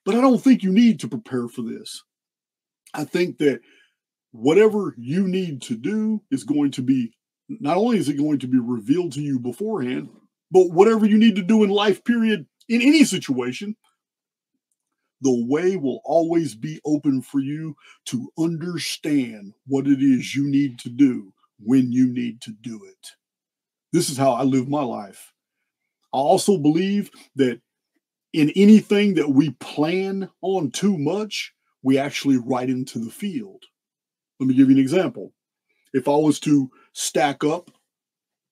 But I don't think you need to prepare for this. I think that whatever you need to do is going to be, not only is it going to be revealed to you beforehand, but whatever you need to do in life, period, in any situation, the way will always be open for you to understand what it is you need to do when you need to do it. This is how I live my life. I also believe that in anything that we plan on too much, we actually write into the field. Let me give you an example. If I was to stack up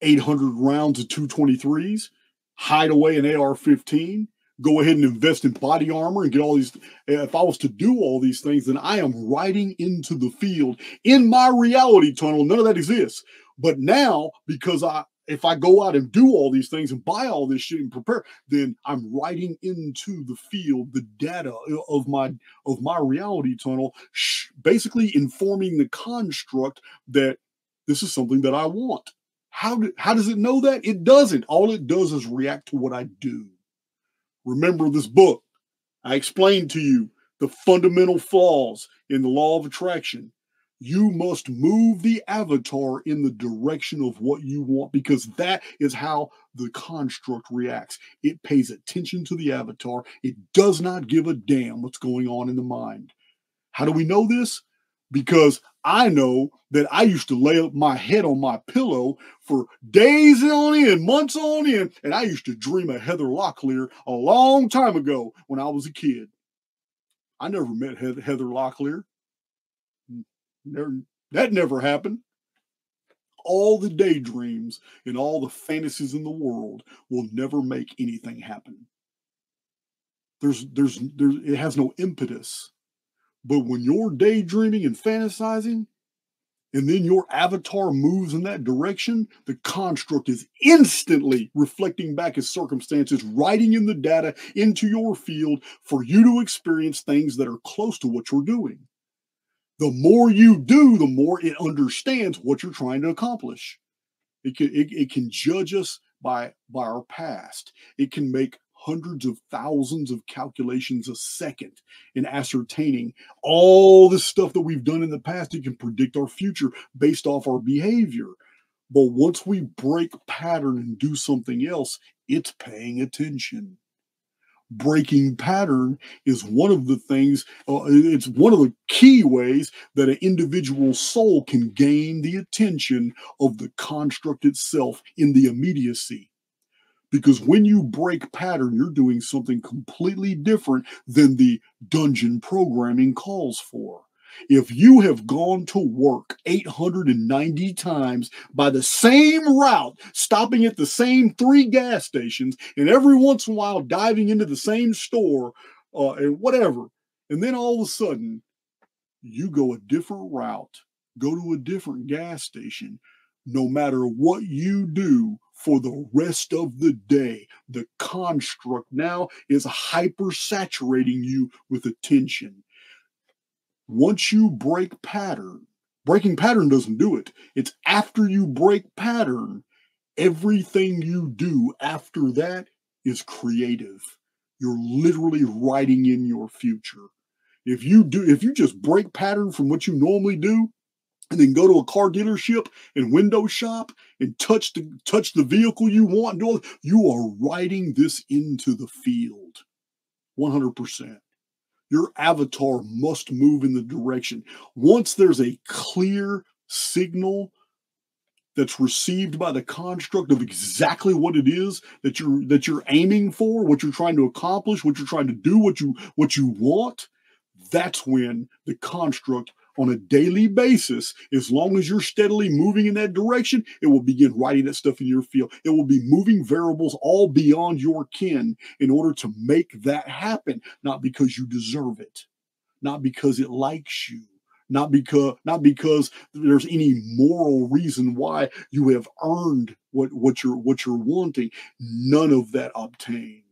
800 rounds of 223s, hide away an AR-15, go ahead and invest in body armor and get all these. If I was to do all these things, then I am riding into the field in my reality tunnel. None of that exists. But now, because if I go out and do all these things and buy all this shit and prepare, then I'm riding into the field, the data of my reality tunnel, basically informing the construct that this is something that I want. How does it know that? It doesn't. All it does is react to what I do. Remember this book. I explained to you the fundamental flaws in the law of attraction. You must move the avatar in the direction of what you want, because that is how the construct reacts. It pays attention to the avatar. It does not give a damn what's going on in the mind. How do we know this? Because I know that I used to lay up my head on my pillow for days on end, months on end, and I used to dream of Heather Locklear a long time ago when I was a kid. I never met Heather Locklear. That never happened. All the daydreams and all the fantasies in the world will never make anything happen. It has no impetus. But when you're daydreaming and fantasizing, and then your avatar moves in that direction, the construct is instantly reflecting back its circumstances, writing in the data into your field for you to experience things that are close to what you're doing. The more you do, the more it understands what you're trying to accomplish. It can judge us by our past. It can make hundreds of thousands of calculations a second in ascertaining all the stuff that we've done in the past. It can predict our future based off our behavior. But once we break pattern and do something else, it's paying attention. Breaking pattern is one of the things, it's one of the key ways that an individual soul can gain the attention of the construct itself in the immediacy. Because when you break pattern, you're doing something completely different than the dungeon programming calls for. If you have gone to work 890 times by the same route, stopping at the same 3 gas stations, and every once in a while diving into the same store and whatever, and then all of a sudden you go a different route, go to a different gas station, no matter what you do for the rest of the day, the construct now is hyper-saturating you with attention. Once you break pattern, breaking pattern doesn't do it. It's after you break pattern, everything you do after that is creative. You're literally writing in your future. If you just break pattern from what you normally do, and then go to a car dealership and window shop and touch the vehicle you want, you are writing this into the field. 100%. Your avatar must move in the direction. Once there's a clear signal that's received by the construct of exactly what it is that you're aiming for, what you're trying to accomplish, what you're trying to do, what you want, that's when the construct on a daily basis, as long as you're steadily moving in that direction, it will begin writing that stuff in your field. It will be moving variables all beyond your kin in order to make that happen, not because you deserve it, not because it likes you, not because there's any moral reason why you have earned what you're wanting. None of that obtains.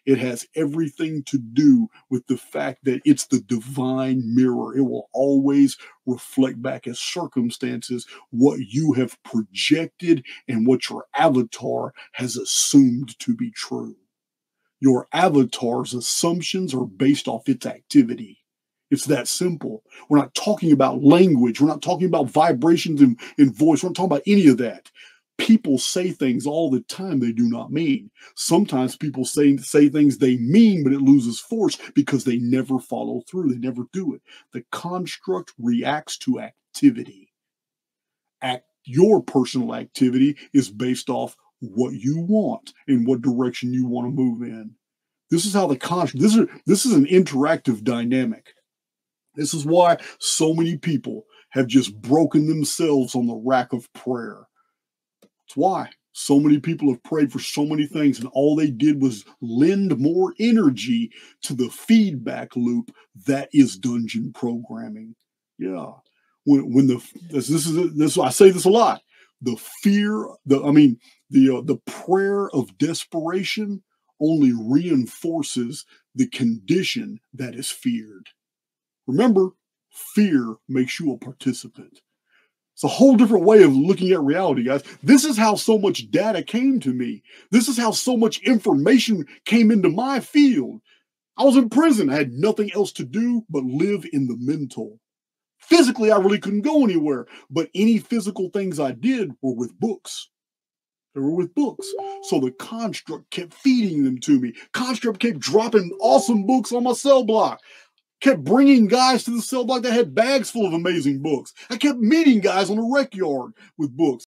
It has everything to do with the fact that it's the divine mirror. It will always reflect back as circumstances what you have projected and what your avatar has assumed to be true. Your avatar's assumptions are based off its activity. It's that simple. We're not talking about language. We're not talking about vibrations in voice. We're not talking about any of that. People say things all the time they do not mean. Sometimes people say things they mean, but it loses force because they never follow through. They never do it. The construct reacts to activity. Your personal activity is based off what you want and what direction you want to move in. This is how the this is an interactive dynamic. This is why so many people have just broken themselves on the rack of prayer. It's why so many people have prayed for so many things, and all they did was lend more energy to the feedback loop that is dungeon programming. Yeah. I say this a lot. The prayer of desperation only reinforces the condition that is feared. Remember, fear makes you a participant. It's a whole different way of looking at reality, guys. This is how so much data came to me. This is how so much information came into my field. I was in prison. I had nothing else to do but live in the mental. Physically, I really couldn't go anywhere, but any physical things I did were with books. They were with books. So the construct kept feeding them to me. Construct kept dropping awesome books on my cell block. Kept bringing guys to the cell block that had bags full of amazing books. I kept meeting guys on the rec yard with books.